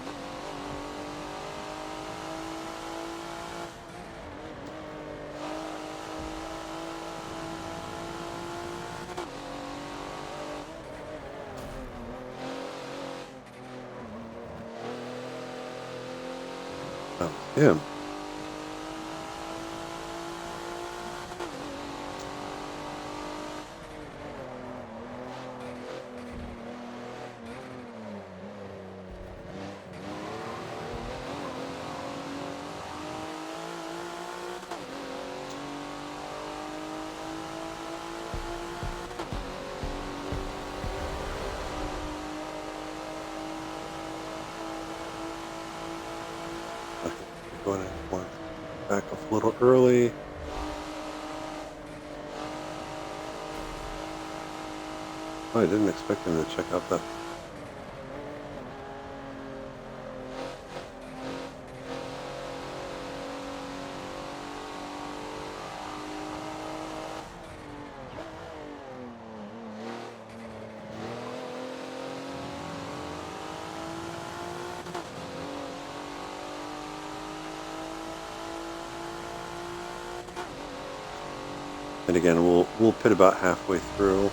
Him. Going to back off a little early. Oh, I didn't expect him to check out that. And again, we'll pit about halfway through.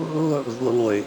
Oh, that was a little late.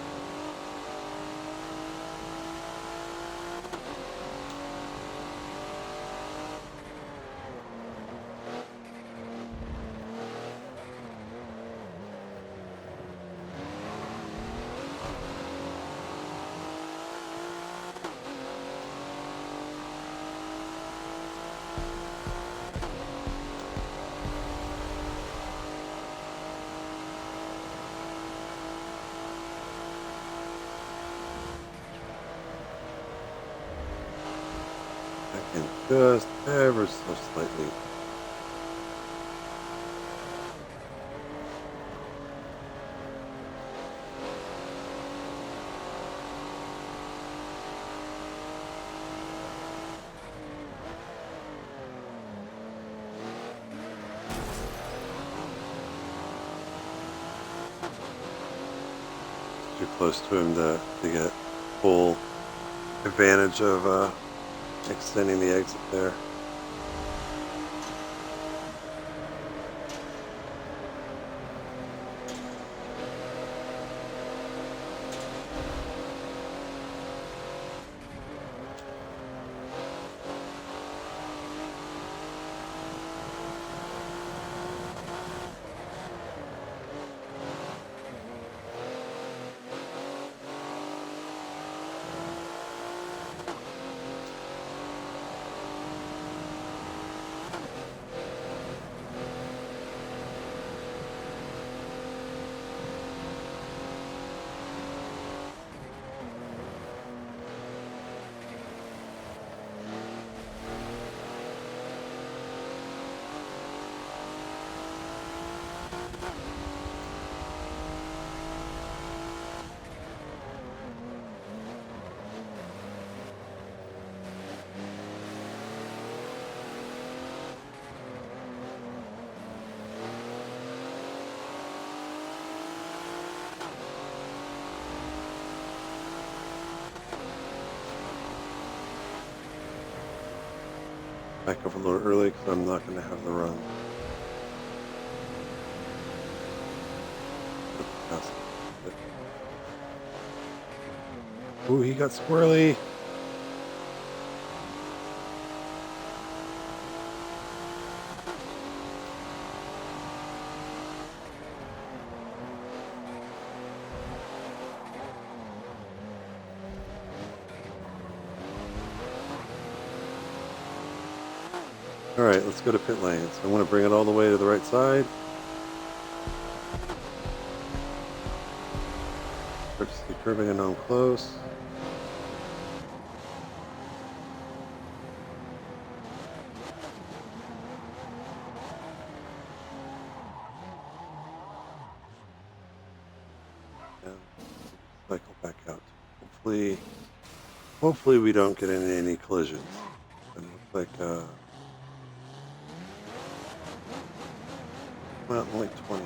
And just ever so slightly. Too close to him to get full advantage of extending the exit there. Back up a little early because I'm not going to have the run. Ooh, he got squirrely. All right, let's go to pit lanes. I want to bring it all the way to the right side. Start to see curving and I'm close. And cycle back out. Hopefully we don't get into any collisions. It looks like well, only 20.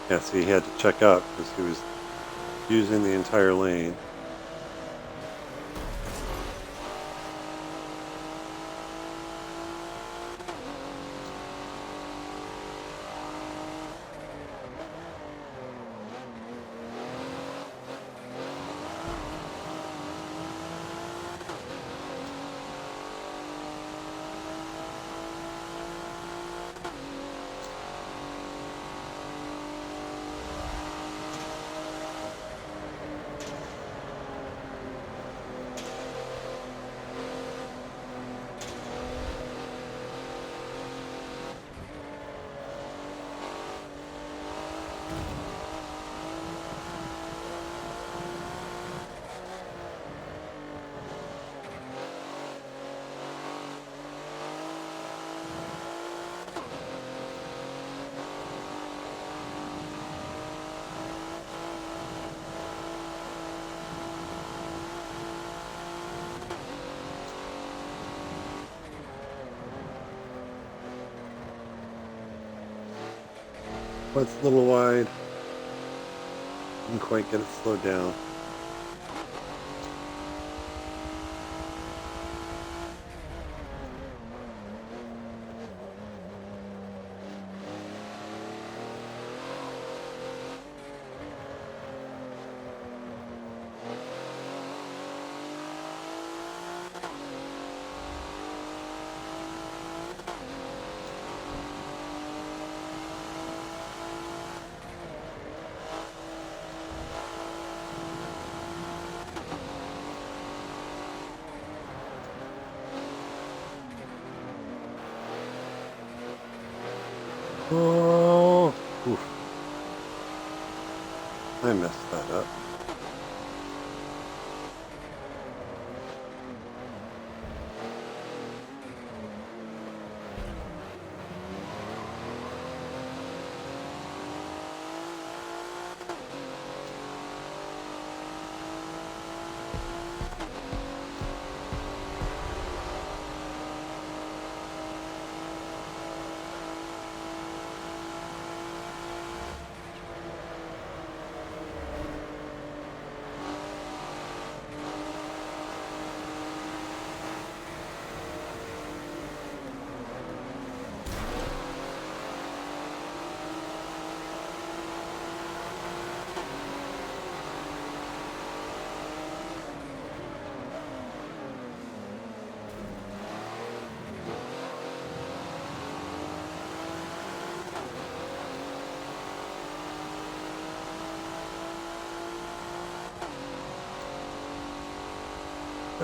Yeah, see, he had to check up because he was using the entire lane. But it's a little wide. Didn't quite get it slowed down. Oh, oof. I messed that up.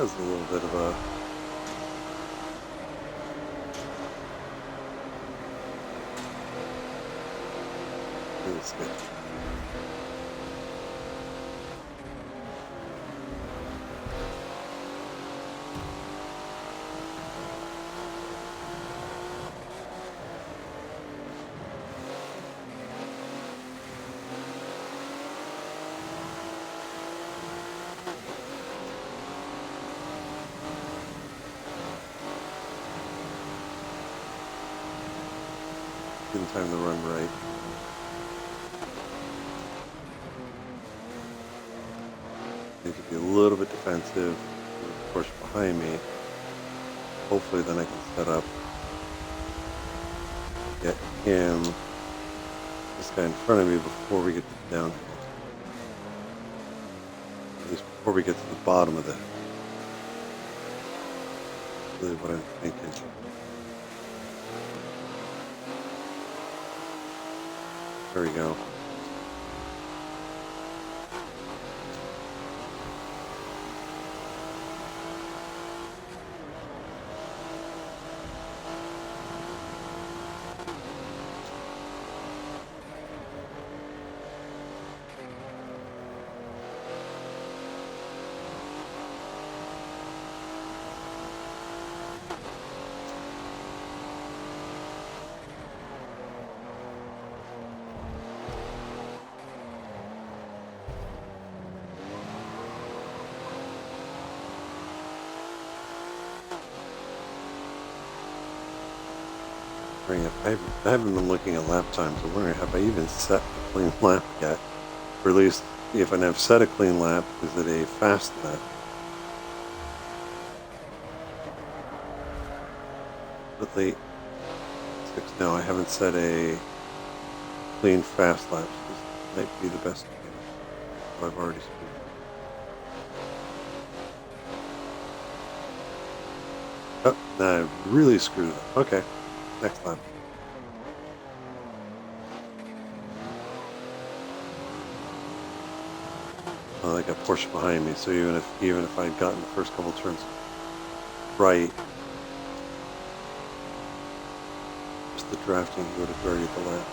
has a little bit of a sketchy. Didn't time the run right. Need to be a little bit defensive. Of course, behind me. Hopefully, then I can set up, get him, this guy in front of me before we get to the downhill. At least before we get to the bottom of the hill. That's really what I'm thinking. There we go. I haven't been looking at lap times. I'm wondering, have I even set a clean lap yet? Or at least, if I've set a clean lap, is it a fast lap? But late 6. No, I haven't set a clean fast lap. So this might be the best game. I've already screwed. Oh, no, I really screwed it up. Okay, next lap. Well, I got Porsche behind me, so even if I'd gotten the first couple turns right, just the drafting would have buried the lap.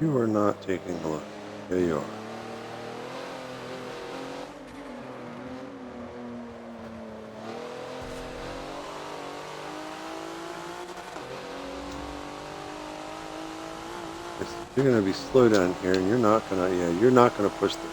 You are not taking a look. There you are. You're going to be slow down here, and you're not going to push the.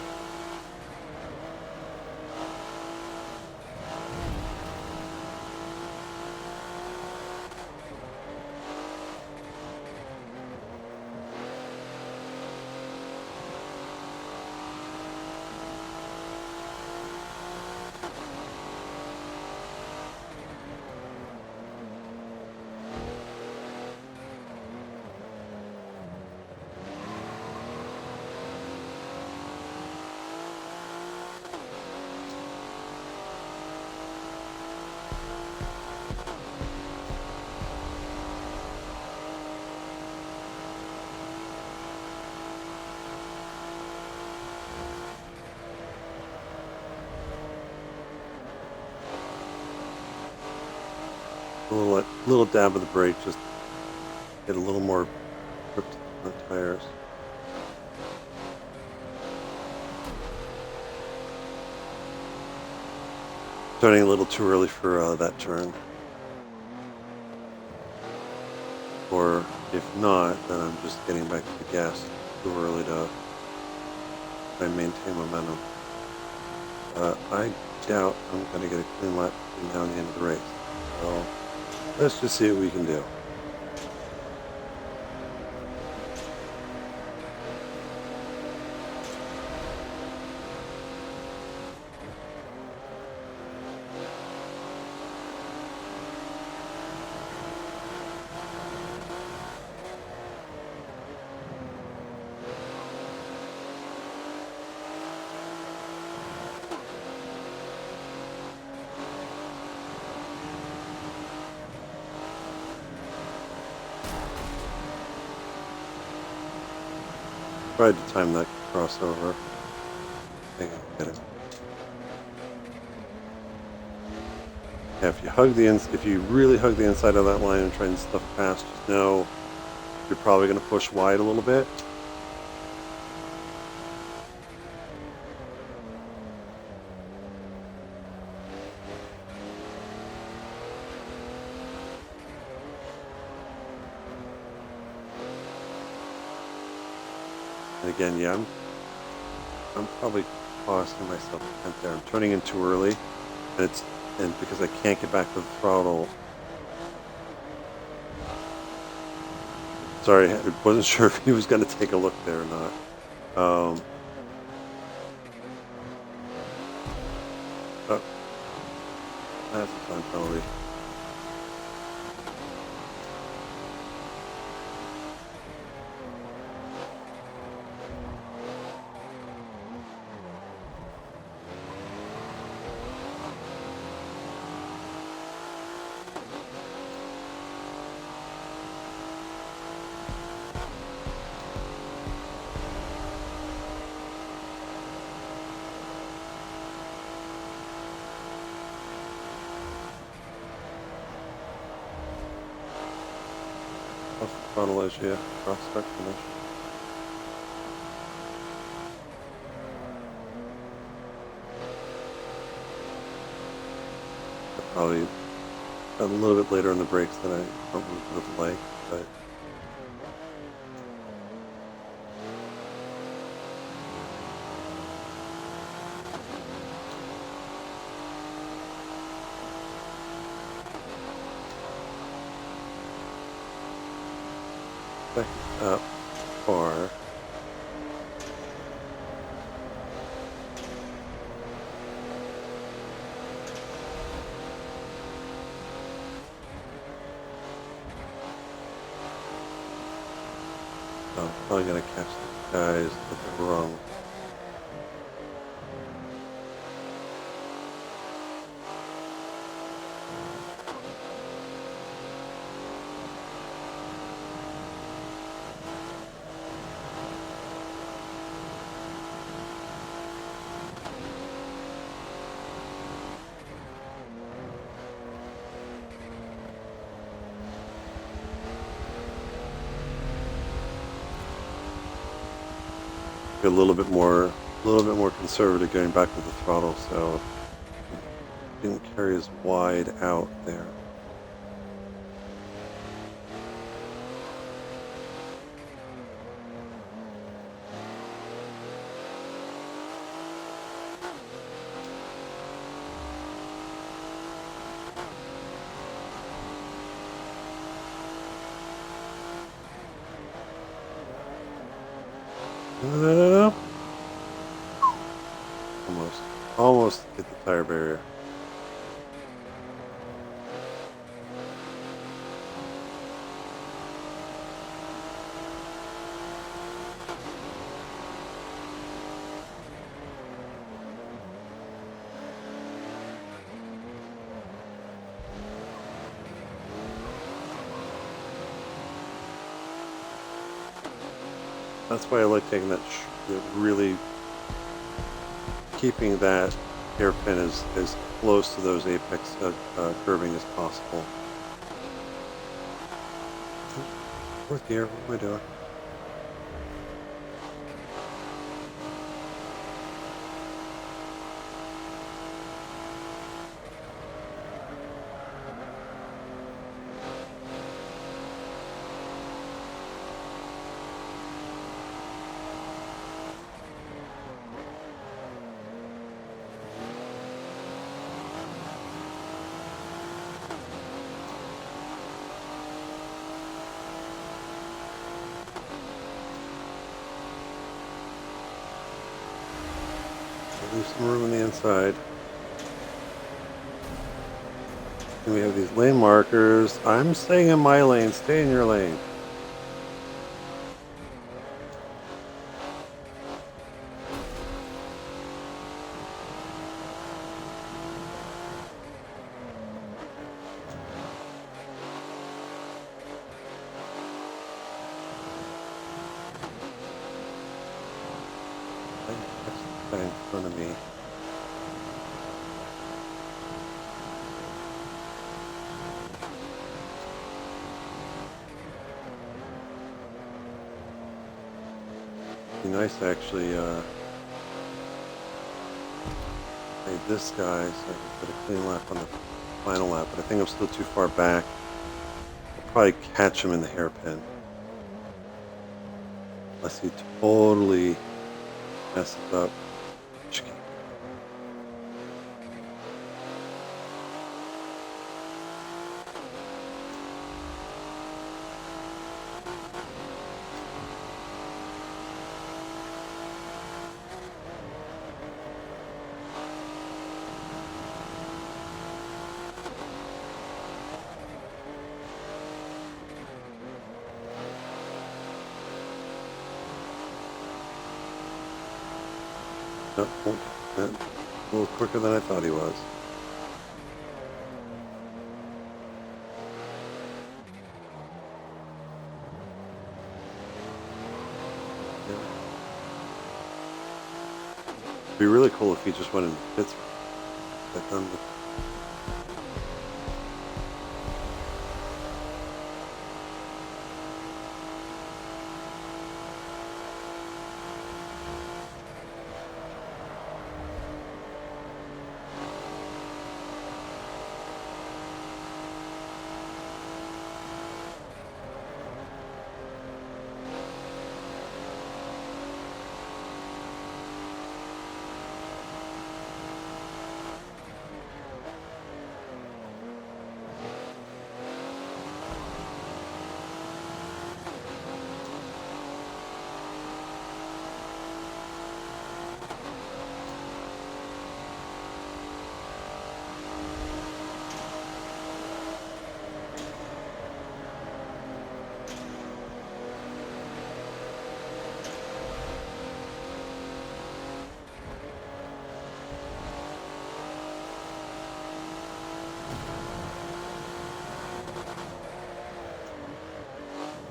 Little dab of the brake, just get a little more grip on the tires. Turning a little too early for that turn. Or If not, then I'm just getting back to the gas too early to try and maintain momentum. I doubt I'm going to get a clean lap between now and the end of the race. So let's just see what we can do. Tried to time that crossover. I think I get it. Yeah, if you really hug the inside of that line and try and stuff past, just know you're probably going to push wide a little bit. And again, yeah, I'm probably costing myself a tenth there. I'm turning in too early, and because I can't get back to the throttle. Sorry, I wasn't sure if he was going to take a look there or not. Oh, that's a time penalty. Off the throttle edge, yeah, cross start finish. Probably a little bit later on the brakes than I probably would have liked, but back up far. I'm probably going to catch the guys at the wrong. A little bit more conservative going back to the throttle, so it didn't carry as wide out there. Almost hit the tire barrier. That's why I like taking that really keeping that hairpin as close to those apex curving as possible. Fourth gear, what am I doing? Leave some room on the inside. And we have these lane markers. I'm staying in my lane. Stay in your lane. Guy in front of me. It'd be nice to actually play this guy so I can put a clean lap on the final lap, but I think I'm still too far back. I'll probably catch him in the hairpin. Unless he totally messes up. Chicane. Nope, a little quicker than I thought he was. Yeah. It'd be really cool if he just went in pits. Got done with.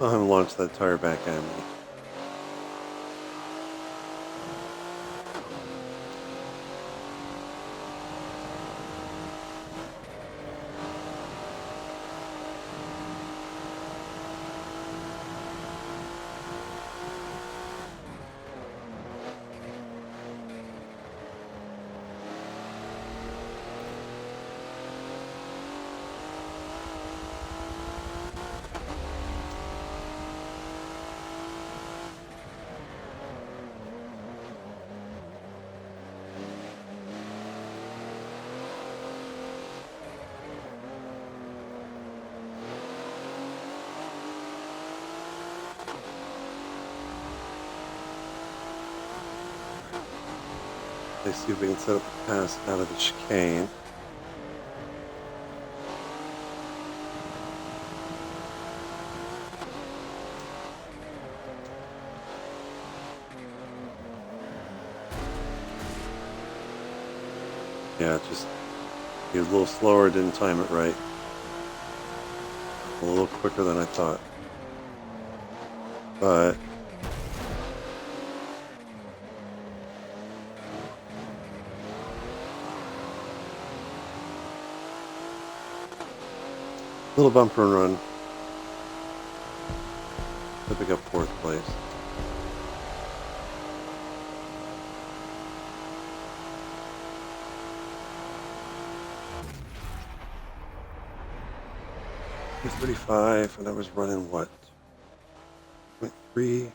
I'll have him launch that tire back at me. Let's see if we can set up a pass out of the chicane. Yeah, just he was a little slower, didn't time it right. A little quicker than I thought. But little bumper and run to pick up 4th place. .35, and I was running what? 0.3.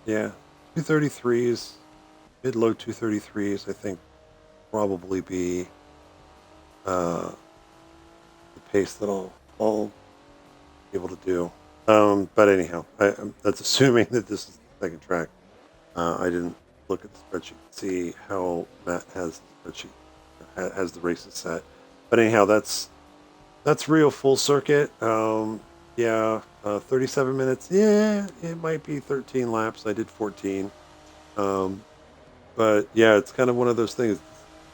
Yeah, 233s, mid-low 233s. I think probably be the pace that I'll be able to do. But anyhow, that's assuming that this is the second track. I didn't look at the spreadsheet to see how Matt has the spreadsheet, has the races set. But anyhow, that's Rio-Full circuit. Yeah, 37 minutes. Yeah, it might be 13 laps. I did 14. Um, but yeah, it's kind of one of those things.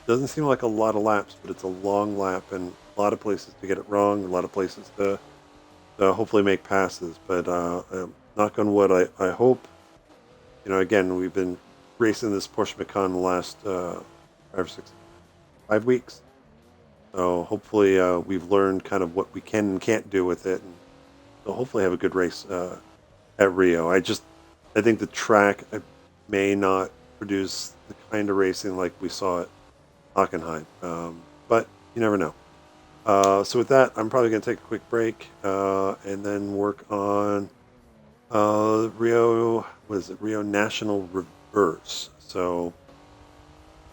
Doesn't seem like a lot of laps, but it's a long lap and a lot of places to get it wrong, a lot of places to hopefully make passes. But knock on wood, I hope. Again, we've been racing this Porsche Macan the last 5 weeks. So hopefully we've learned kind of what we can and can't do with it, and so hopefully have a good race at Rio. I think the track may not produce the kind of racing like we saw at Hockenheim, but you never know. So with that, I'm probably going to take a quick break and then work on Rio. What is it? Rio National Reverse. So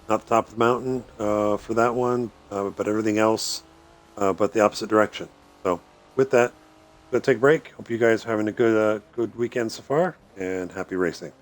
not the top of the mountain for that one, but everything else, but the opposite direction. So with that, I'm going to take a break. Hope you guys are having a good weekend so far, and happy racing.